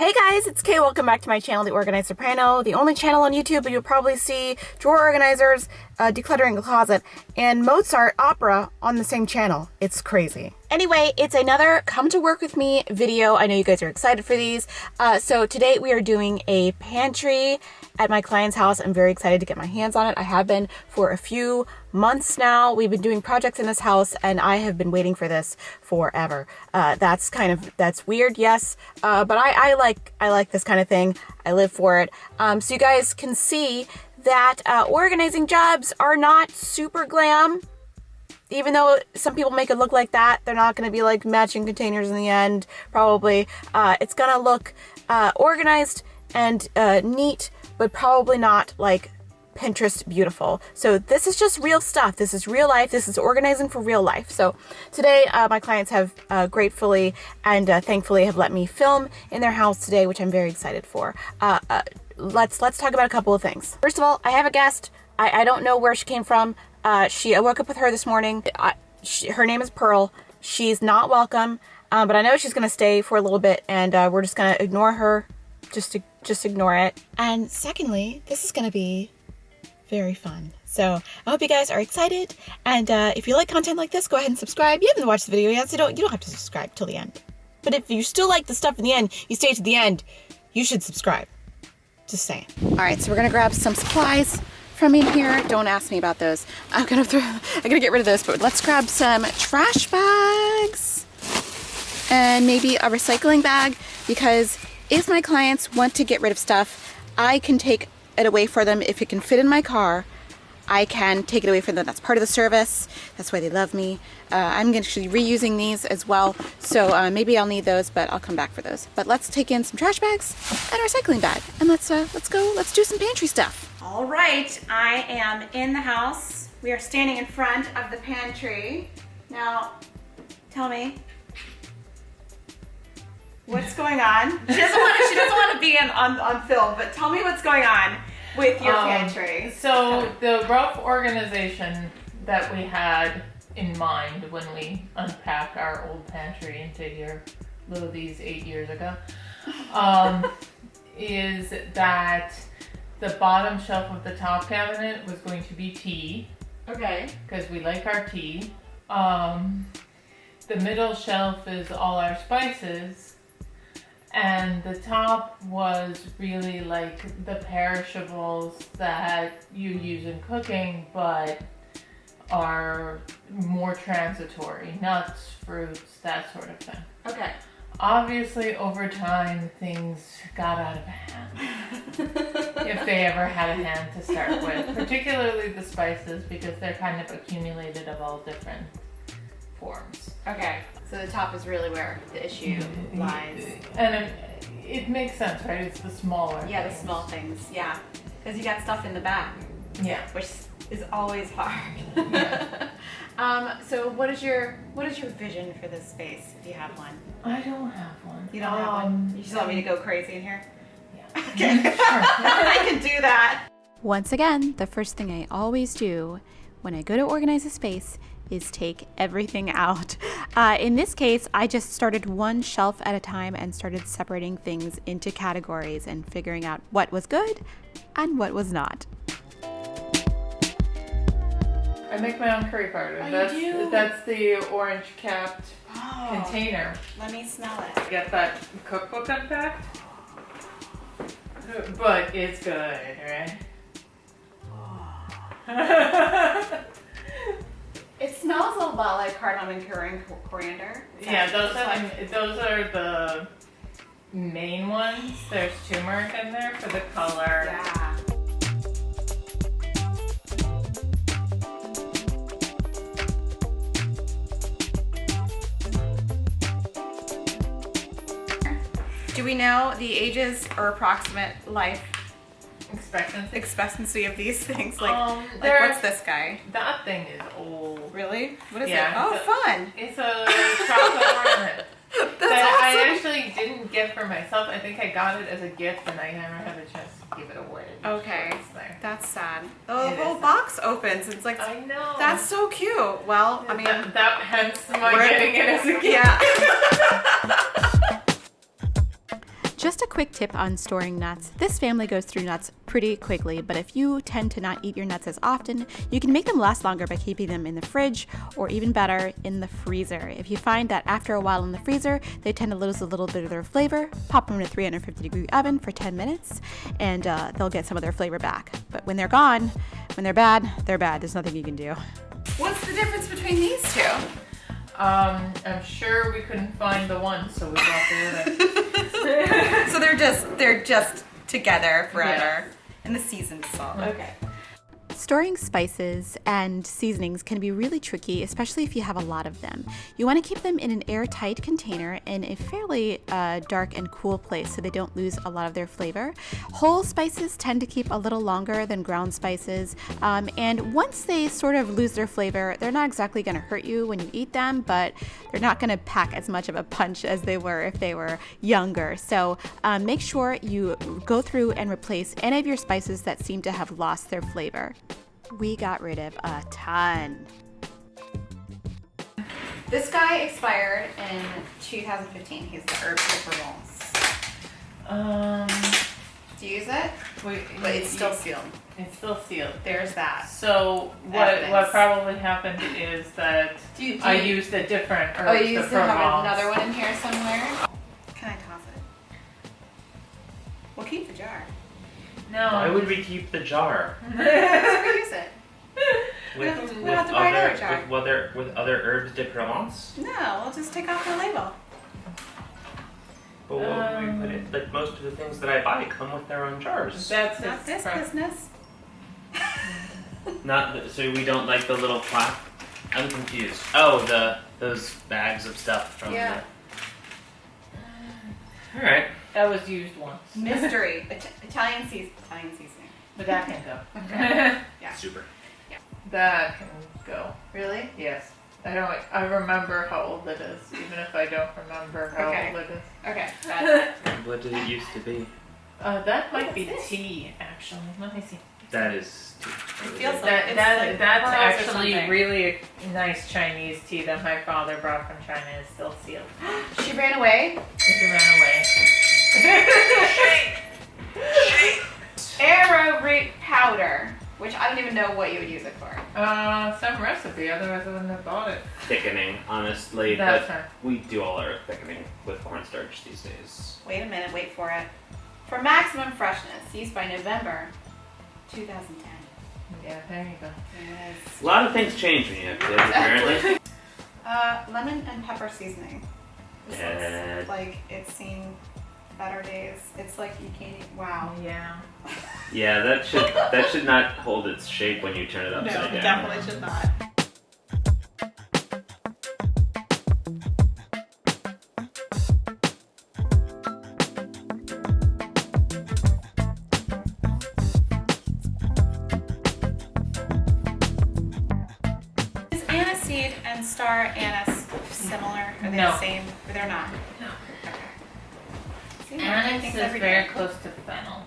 Hey guys, it's Kay. Welcome back to my channel, The Organized Soprano, the only channel on YouTube where you'll probably see drawer organizers, decluttering the closet, and Mozart opera on the same channel. It's crazy. Anyway, it's another come to work with me video. I know you guys are excited for these. So today we are doing a pantry at my client's house. I'm very excited to get my hands on it. I have been for a few months now. We've been doing projects in this house and I have been waiting for this forever. That's weird, yes. But I like this kind of thing. I live for it. So you guys can see that organizing jobs are not super glam. Even though some people make it look like that, they're not going to be like matching containers in the end, probably. It's going to look organized and neat, but probably not like Pinterest beautiful. So this is just real stuff. This is real life. This is organizing for real life. So today my clients have gratefully and thankfully have let me film in their house today, which I'm very excited for. Let's talk about a couple of things. First of all, I have a guest. I don't know where she came from. I woke up with her this morning. Her name is Pearl. She's not welcome, but I know she's going to stay for a little bit, and we're just going to ignore her. Just ignore it. And secondly, this is going to be very fun. So I hope you guys are excited. And if you like content like this, go ahead and subscribe. You haven't watched the video yet, so you don't have to subscribe till the end. But if you still like the stuff in the end, you stay to the end, you should subscribe. Just saying. All right, so we're going to grab some supplies from in here. Don't ask me about those. I'm gonna get rid of those, but let's grab some trash bags and maybe a recycling bag, because if my clients want to get rid of stuff, I can take it away for them. If it can fit in my car, I can take it away for them. That's part of the service. That's why they love me. I'm actually reusing these as well, so maybe I'll need those, but I'll come back for those. But let's take in some trash bags and a recycling bag, and let's do some pantry stuff. All right, I am in the house. We are standing in front of the pantry. Now, tell me, what's going on? She doesn't want to be on film, but tell me what's going on with your pantry. So the rough organization that we had in mind when we unpacked our old pantry into here, these 8 years ago, is that the bottom shelf of the top cabinet was going to be tea. Okay. Because we like our tea. The middle shelf is all our spices. And the top was really like the perishables that you use in cooking, but are more transitory. Nuts, fruits, that sort of thing. Okay. Obviously, over time, things got out of hand. If they ever had a hand to start with. Particularly the spices, because they're kind of accumulated of all different forms. Okay. So the top is really where the issue lies. And it makes sense, right? It's the smaller things. things. The small things, yeah. Because you got stuff in the back. Yeah. Which is always hard. Yeah. So what is your vision for this space, if you have one? I don't have one. You don't have one? You just want me to go crazy in here? Yeah. Okay. Sure. I can do that. Once again, the first thing I always do when I go to organize a space is take everything out. In this case, I just started one shelf at a time and started separating things into categories and figuring out what was good and what was not. I make my own curry powder. That's the orange capped container. Let me smell it. Get that cookbook unpacked. But it's good, right? It smells a lot like cardamom and coriander. Yeah, those are the main ones. There's turmeric in there for the color. Yeah. Do we know the ages or approximate life expectancy of these things? Like what's this guy? That thing is old. Really? What is it? Yeah, Oh, fun. It's a chocolate ornament. That's that awesome. I actually didn't get for myself. I think I got it as a gift and I never had a chance to give it away. Okay. There. That's sad. The whole box opens. It's like, I know. That's so cute. Well, I mean, that hence my getting it as a gift. Yeah. Just a quick tip on storing nuts. This family goes through nuts pretty quickly, but if you tend to not eat your nuts as often, you can make them last longer by keeping them in the fridge, or even better, in the freezer. If you find that after a while in the freezer, they tend to lose a little bit of their flavor, pop them in a 350-degree oven for 10 minutes, and they'll get some of their flavor back. But when they're gone, when they're bad, they're bad. There's nothing you can do. What's the difference between these two? I'm sure we couldn't find the one, so we bought the other. So they're just together forever. Yeah. And the seasoned salt. Okay. Storing spices and seasonings can be really tricky, especially if you have a lot of them. You want to keep them in an airtight container in a fairly dark and cool place so they don't lose a lot of their flavor. Whole spices tend to keep a little longer than ground spices, and once they sort of lose their flavor, they're not exactly going to hurt you when you eat them, but they're not going to pack as much of a punch as they were if they were younger. So make sure you go through and replace any of your spices that seem to have lost their flavor. We got rid of a ton. This guy expired in 2015. He's the Herb de Provence. Do you use it? But it's still sealed. It's still sealed. There's that. So what probably happened is that I used a different Herb Oh, you de used to have Provence. another one in here somewhere? Can I toss it? We'll keep the jar. No. Why would we keep the jar? Let's reuse it. With, we don't have to buy another jar. with other herbs de Provence? No, we'll just take off the label. But what would we put in? Like most of the things that I buy come with their own jars. That's Not this business. So we don't like the little plaque? I'm confused. Oh, those bags of stuff from Yeah. All right. That was used once. Mystery. Italian seasoning. But that can go. Yeah. Super. That can go. Really? Yes. I remember how old it is, even if I don't remember how Okay. old it is. Okay. Got it. What did it used to be? That might What be is this? tea, actually. Let me see. That is. feels like- That's like that's pearls or actually something. really nice Chinese tea that my father brought from China. It's still sealed. She ran away. It ran away. Arrowroot powder, which I don't even know what you would use it for. Some recipe, otherwise I wouldn't have bought it. Thickening, honestly. That's but her. we do all our thickening with cornstarch these days. Wait a minute, wait for it. For maximum freshness, used by November 2010. Yeah, there you go. Yes. A lot of things change when you have kids, apparently. Lemon and pepper seasoning. This Yeah. looks like it's seen better days. It's like you can't eat. Wow. Yeah. Yeah, that should not hold its shape when you turn it upside down. definitely should not. Is aniseed and star anise similar? Are they No. the same? They're not. No. Okay. See, I learn Anise things is every very day. close to fennel,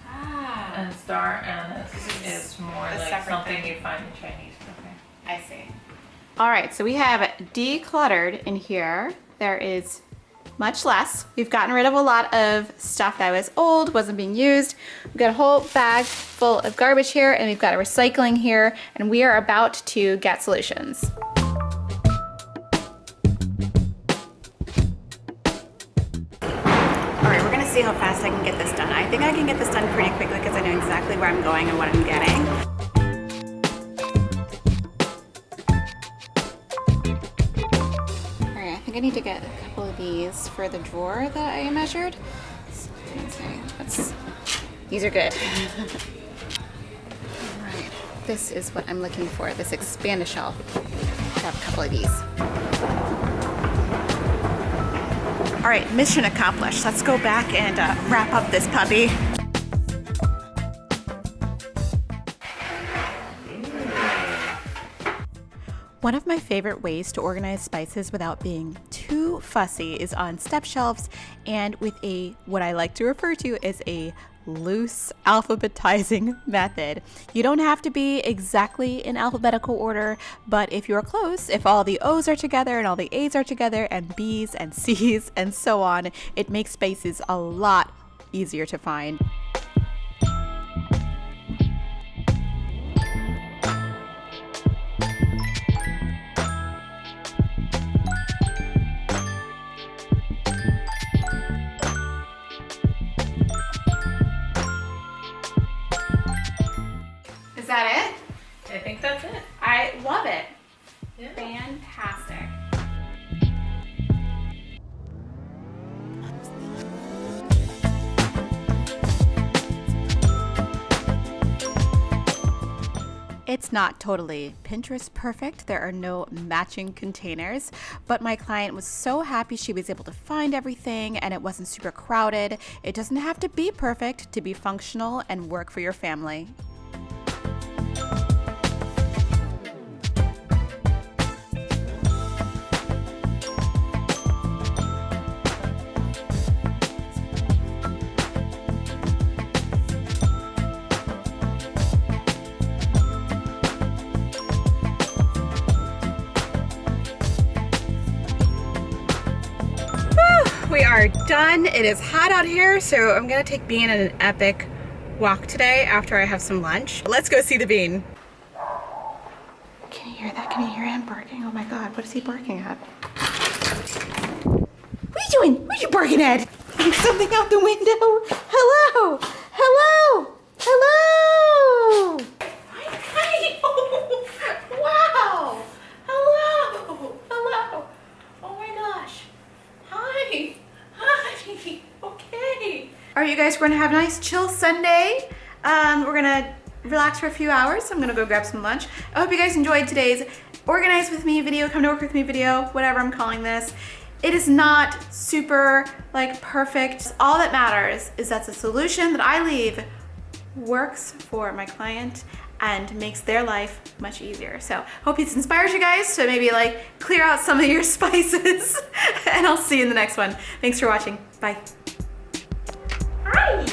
Ah. and star anise is more a like separate something thing. you find in Chinese cooking. I see. All right, so we have decluttered in here. There is much less. We've gotten rid of a lot of stuff that was old, wasn't being used. We've got a whole bag full of garbage here, and we've got a recycling here, and we are about to get solutions. All right, we're gonna see how fast I can get this done. I think I can get this done pretty quickly because I know exactly where I'm going and what I'm getting. All right, I think I need to get a couple of these for the drawer that I measured. These are good. All right, this is what I'm looking for, this expand a shelf. I have a couple of these. All right, mission accomplished. Let's go back and wrap up this puppy. One of my favorite ways to organize spices without being too fussy is on step shelves and with what I like to refer to as a loose alphabetizing method. You don't have to be exactly in alphabetical order, but if you're close, if all the O's are together and all the A's are together and B's and C's and so on, it makes spaces a lot easier to find. Is that it? I think that's it. I love it. Yeah. Fantastic. It's not totally Pinterest perfect. There are no matching containers, but my client was so happy she was able to find everything and it wasn't super crowded. It doesn't have to be perfect to be functional and work for your family. We are done. It is hot out here, so I'm gonna take Bean on an epic walk today after I have some lunch. Let's go see the Bean. Can you hear that? Can you hear him barking? Oh my God, what is he barking at? What are you doing? What are you barking at? Something out the window? Hello? Hello? Hello? Hi. Wow. Hello. Hello. Oh my gosh. Hi. Hi. Okay. Are you guys going to have a nice chill Sunday? We're going to relax for a few hours. I'm going to go grab some lunch. I hope you guys enjoyed today's Organize With Me video, Come to Work With Me video, whatever I'm calling this. It is not super like perfect. All that matters is that the solution that I leave works for my client and makes their life much easier. So hope this inspires you guys to maybe like clear out some of your spices and I'll see you in the next one. Thanks for watching. Bye. Hi.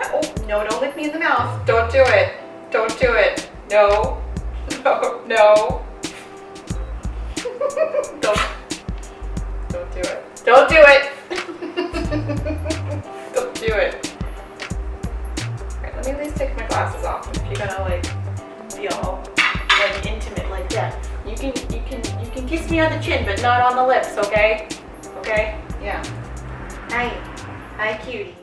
Oh, no, don't lick me in the mouth. Don't do it. Don't do it. No. No. No. Don't do it. Don't do it. Don't do it. Alright, let me at least take my glasses off if you're gonna like be all like intimate like that. You can kiss me on the chin, but not on the lips, okay? Okay? Yeah. Hi. Hi, cutie.